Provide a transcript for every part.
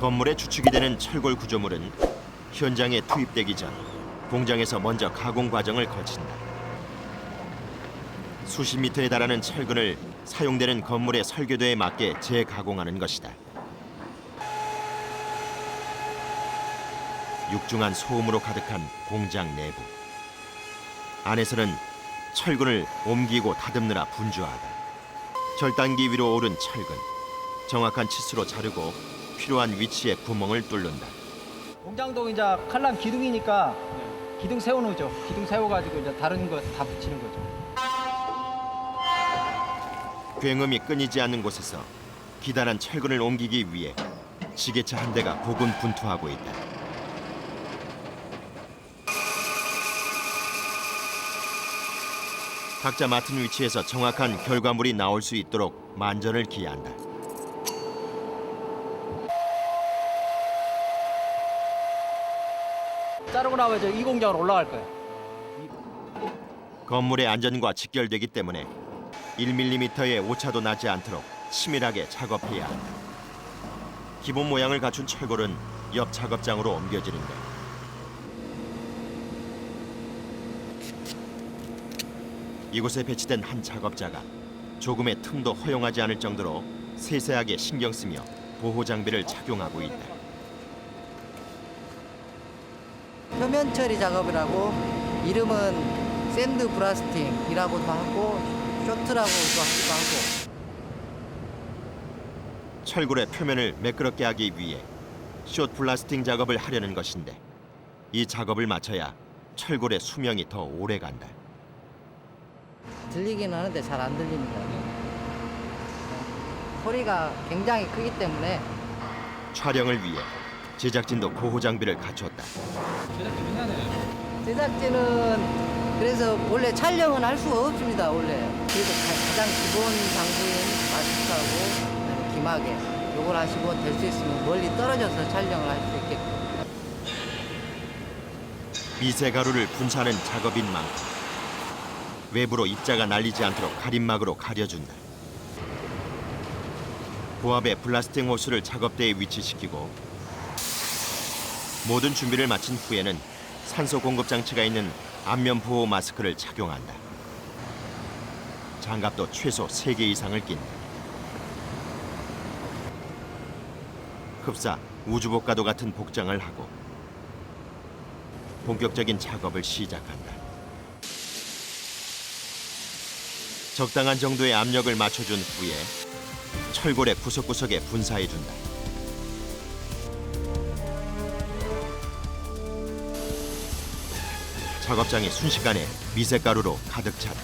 건물의 주축이 되는 철골 구조물은 현장에 투입되기 전 공장에서 먼저 가공 과정을 거친다. 수십 미터에 달하는 철근을 사용되는 건물의 설계도에 맞게 재가공하는 것이다. 육중한 소음으로 가득한 공장 내부. 안에서는 철근을 옮기고 다듬느라 분주하다. 절단기 위로 오른 철근. 정확한 치수로 자르고 필요한 위치에 구멍을 뚫는다. 공장도 이제 칼럼 기둥이니까 기둥 세워놓죠. 기둥 세워가지고 이제 다른 거 다 붙이는 거죠. 굉음이 끊이지 않는 곳에서 기다란 철근을 옮기기 위해 지게차 한 대가 고군분투하고 있다. 각자 맡은 위치에서 정확한 결과물이 나올 수 있도록 만전을 기한다. 자르고 나면 이제 이 공장으로 올라갈 거예요. 건물의 안전과 직결되기 때문에 1mm의 오차도 나지 않도록 치밀하게 작업해야 한다. 기본 모양을 갖춘 철골은 옆 작업장으로 옮겨지는데 이곳에 배치된 한 작업자가 조금의 틈도 허용하지 않을 정도로 세세하게 신경 쓰며 보호 장비를 착용하고 있다. 표면 처리 작업이라고 이름은 샌드 브라스팅이라고도 하고 쇼트라고도 하기도 하고. 철골의 표면을 매끄럽게 하기 위해 숏 블라스팅 작업을 하려는 것인데 이 작업을 마쳐야 철골의 수명이 더 오래 간다. 들리기는 하는데 잘 안 들립니다. 소리가 굉장히 크기 때문에 촬영을 위해 제작진도 보호 장비를 갖췄다. 제작진은 그래서 원래 촬영은 할 수가 없습니다. 원래 그래서 가장 기본 장비인 마스크하고 기마개 요걸 하시고 될 수 있으면 멀리 떨어져서 촬영을 할 수 있게끔. 미세 가루를 분사하는 작업인 만큼 외부로 입자가 날리지 않도록 가림막으로 가려준다. 고압의 플라스틱 호스를 작업대에 위치시키고 모든 준비를 마친 후에는 산소 공급 장치가 있는 안면 보호 마스크를 착용한다. 장갑도 최소 3개 이상을 낀다. 흡사 우주복과도 같은 복장을 하고 본격적인 작업을 시작한다. 적당한 정도의 압력을 맞춰준 후에 철골의 구석구석에 분사해준다. 작업장이 순식간에 미세가루로 가득 찼다.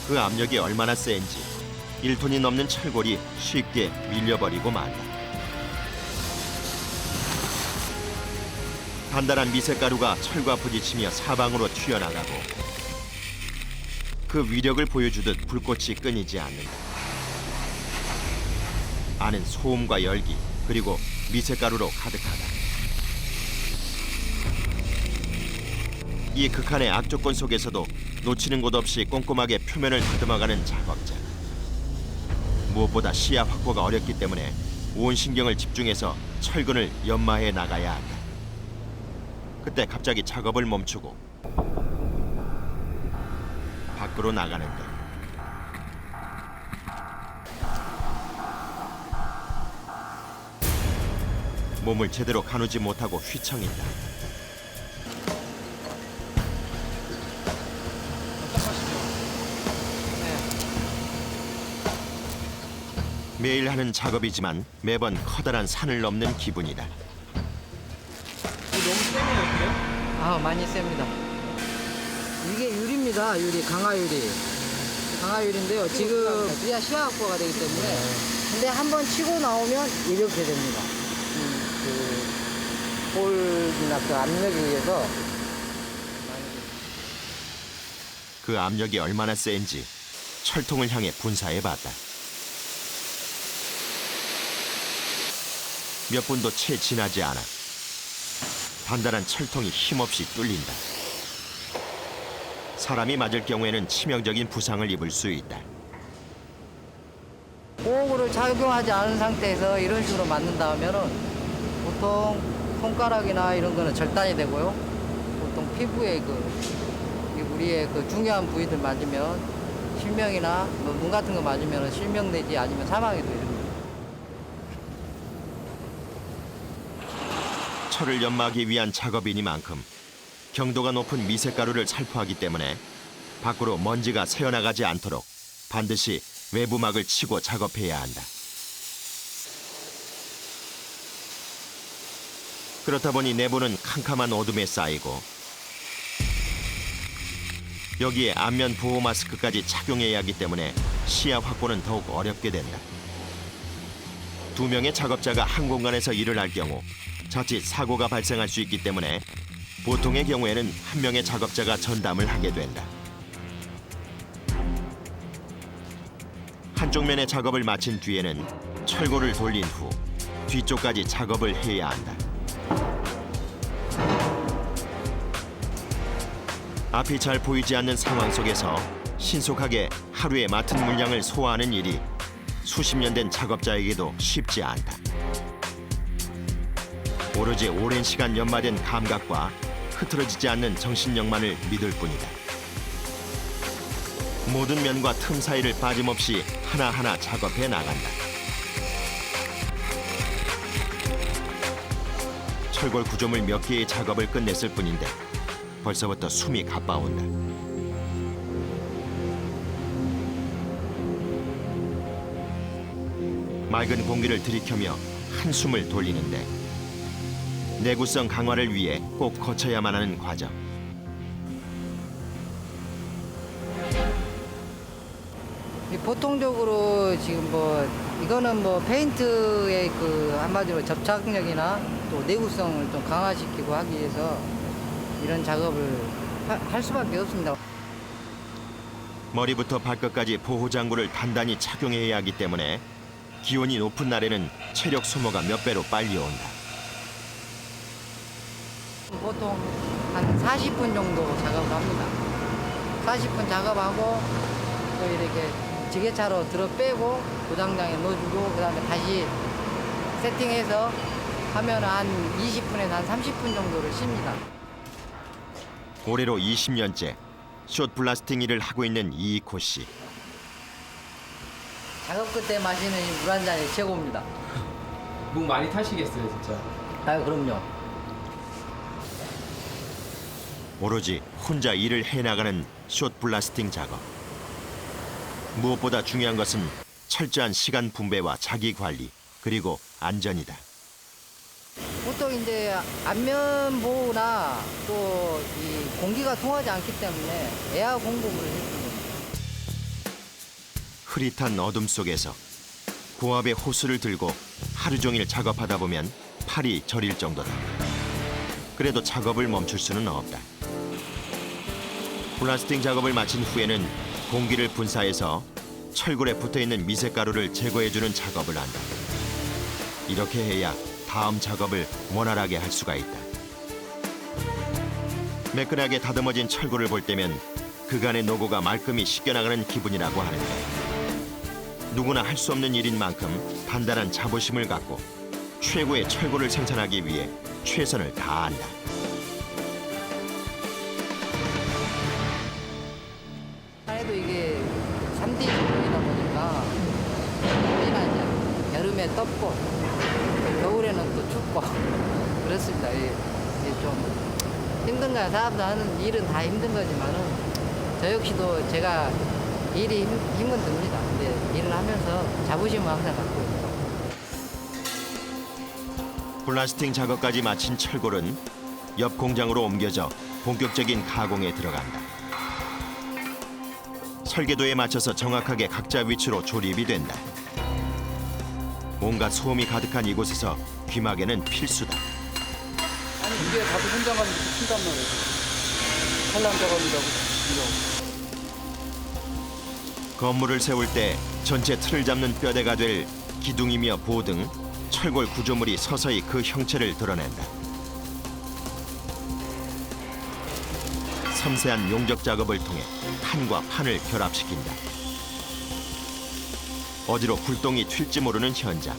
그 압력이 얼마나 센지 1톤이 넘는 철골이 쉽게 밀려버리고 만다. 단단한 미세가루가 철과 부딪히며 사방으로 튀어나가고 그 위력을 보여주듯 불꽃이 끊이지 않는다. 안은 소음과 열기 그리고 미세가루로 가득하다. 이 극한의 악조건 속에서도 놓치는 곳 없이 꼼꼼하게 표면을 다듬어가는 작업자. 무엇보다 시야 확보가 어렵기 때문에 온 신경을 집중해서 철근을 연마해 나가야 한다. 그때 갑자기 작업을 멈추고 밖으로 나가는데 몸을 제대로 가누지 못하고 휘청인다. 매일 하는 작업이지만 매번 커다란 산을 넘는 기분이다. 너무 세네요, 아, 많이 셉니다. 이게 유리입니다. 유리, 강화유리. 강화유리인데요. 지금 시야 확보가 되기 때문에 근데 한번 치고 나오면 이렇게 됩니다. 그 볼이나 그 압력에 의해서 그 압력이 얼마나 센지 철통을 향해 분사해봤다. 몇 분도 채 지나지 않아 단단한 철통이 힘없이 뚫린다. 사람이 맞을 경우에는 치명적인 부상을 입을 수 있다. 보호구를 착용하지 않은 상태에서 이런 식으로 맞는다 하면은 보통 손가락이나 이런 거는 절단이 되고요. 보통 피부에 우리의 중요한 부위들 맞으면 실명이나 뭐 눈 같은 거 맞으면 실명되지 아니면 사망에도 이릅니다. 철을 연마하기 위한 작업이니만큼 경도가 높은 미세가루를 살포하기 때문에 밖으로 먼지가 새어나가지 않도록 반드시 외부막을 치고 작업해야 한다. 그렇다 보니 내부는 캄캄한 어둠에 쌓이고 여기에 안면 보호 마스크까지 착용해야 하기 때문에 시야 확보는 더욱 어렵게 된다. 2명의 작업자가 한 공간에서 일을 할 경우 자칫 사고가 발생할 수 있기 때문에 보통의 경우에는 한 명의 작업자가 전담을 하게 된다. 한쪽 면의 작업을 마친 뒤에는 철골을 돌린 후 뒤쪽까지 작업을 해야 한다. 앞이 잘 보이지 않는 상황 속에서 신속하게 하루에 맡은 물량을 소화하는 일이 수십 년 된 작업자에게도 쉽지 않다. 오로지 오랜 시간 연마된 감각과 흐트러지지 않는 정신력만을 믿을 뿐이다. 모든 면과 틈 사이를 빠짐없이 하나하나 작업해 나간다. 철골 구조물 몇 개의 작업을 끝냈을 뿐인데 벌써부터 숨이 가빠온다. 맑은 공기를 들이켜며 한숨을 돌리는데 내구성 강화를 위해 꼭 거쳐야만 하는 과정. 보통적으로 지금 이거는 페인트의 한마디로 접착력이나 또 내구성을 좀 강화시키고 하기 위해서 이런 작업을 할 수밖에 없습니다. 머리부터 발끝까지 보호장구를 단단히 착용해야 하기 때문에 기온이 높은 날에는 체력 소모가 몇 배로 빨리 온다. 보통 한 40분 정도 작업을 합니다. 40분 작업하고 또 이렇게 지게차로 들어 빼고 고장장에 넣어주고 그다음에 다시 세팅해서 하면 한 20분에서 한 30분 정도를 쉽니다. 올해로 20년째 숏 블라스팅 일을 하고 있는 이익호 씨. 작업 끝에 마시는 물 한 잔이 최고입니다. 목 많이 타시겠어요, 진짜. 아, 그럼요. 오로지 혼자 일을 해나가는 숏 블라스팅 작업. 무엇보다 중요한 것은 철저한 시간 분배와 자기 관리 그리고 안전이다. 보통 이제 안면 보호나 또 이 공기가 통하지 않기 때문에 에어 공급을 해줍니다. 흐릿한 어둠 속에서 고압의 호스를 들고 하루 종일 작업하다 보면 팔이 저릴 정도다. 그래도 작업을 멈출 수는 없다. 블라스팅 작업을 마친 후에는 공기를 분사해서 철골에 붙어있는 미세가루를 제거해주는 작업을 한다. 이렇게 해야 다음 작업을 원활하게 할 수가 있다. 매끈하게 다듬어진 철골을 볼 때면 그간의 노고가 말끔히 씻겨나가는 기분이라고 하는데 누구나 할 수 없는 일인 만큼 단단한 자부심을 갖고 최고의 철골을 생산하기 위해 최선을 다한다. 그래도 이게 3D 제품이다 보니까 여기나 이제 여름에 덥고 겨울에는 또 춥고 그렇습니다. 이게 좀 힘든 거야. 사람들 하는 일은 다 힘든 거지만은 저 역시도 제가 일이 힘은 듭니다. 근데 일을 하면서 자부심을 항상 갖고 있죠. 블라스팅 작업까지 마친 철골은 옆 공장으로 옮겨져 본격적인 가공에 들어간다. 설계도에 맞춰서 정확하게 각자 위치로 조립이 된다. 온갖 소음이 가득한 이곳에서 귀마개는 필수다. 아니, 이게 다들 현장 가면 이렇게 푼단 말이에요. 칼날 작업이라고. 건물을 세울 때 전체 틀을 잡는 뼈대가 될 기둥이며 보등, 철골 구조물이 서서히 그 형체를 드러낸다. 섬세한 용접 작업을 통해 탄과 판을 결합시킨다. 어디로 불똥이 튈지 모르는 현장.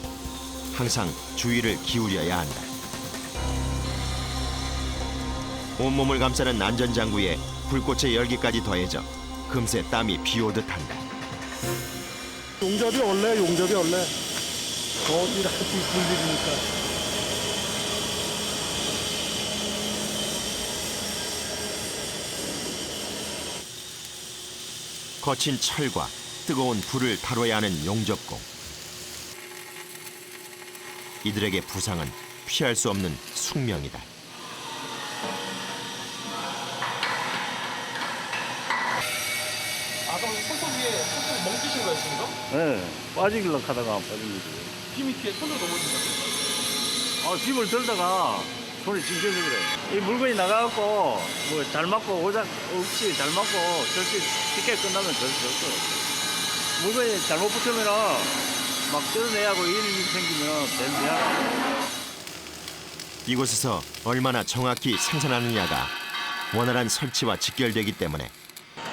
항상 주의를 기울여야 한다. 온몸을 감싸는 안전장구에 불꽃의 열기까지 더해져 금세 땀이 비오듯 한다. 용접이 원래 어디다 불리니까. 거친 철과 뜨거운 불을 다뤄야 하는 용접공. 이들에게 부상은 피할 수 없는 숙명이다. 아까 손톱 위에 손톱 멍기신 거였습니까? 네, 빠지길래 하다가 안 빠진 거지. 비 밑에 손을 넘어진 거죠? 힘을 들다가 손이 찡겨서 그래. 이 물건이 나가갖고 뭐 잘 맞고 오작 없이 잘 맞고 절대 쉽게 끝나면 졌어. 물건이 잘못 붙으면은 막 뜯어내야 하고 일이 생기면 제일 미안하고. 이곳에서 얼마나 정확히 생산하느냐가 원활한 설치와 직결되기 때문에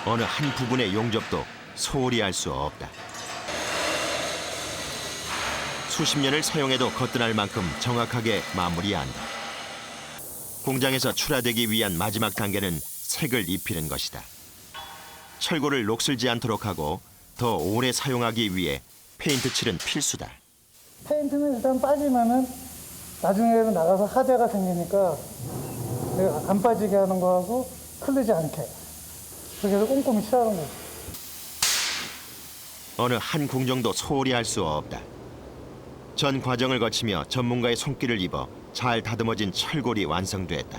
어느 한 부분의 용접도 소홀히 할 수 없다. 수십 년을 사용해도 거뜬할 만큼 정확하게 마무리해야 한다. 공장에서 출하되기 위한 마지막 단계는 색을 입히는 것이다. 철골을 녹슬지 않도록 하고 더 오래 사용하기 위해 페인트 칠은 필수다. 페인트는 일단 빠지면은 나중에 나가서 하재가 생기니까 내가 안 빠지게 하는 거하고 흘리지 않게 그렇게 해서 꼼꼼히 칠하는 거지. 어느 한 공정도 소홀히 할 수 없다. 전 과정을 거치며 전문가의 손길을 입어 잘 다듬어진 철골이 완성됐다.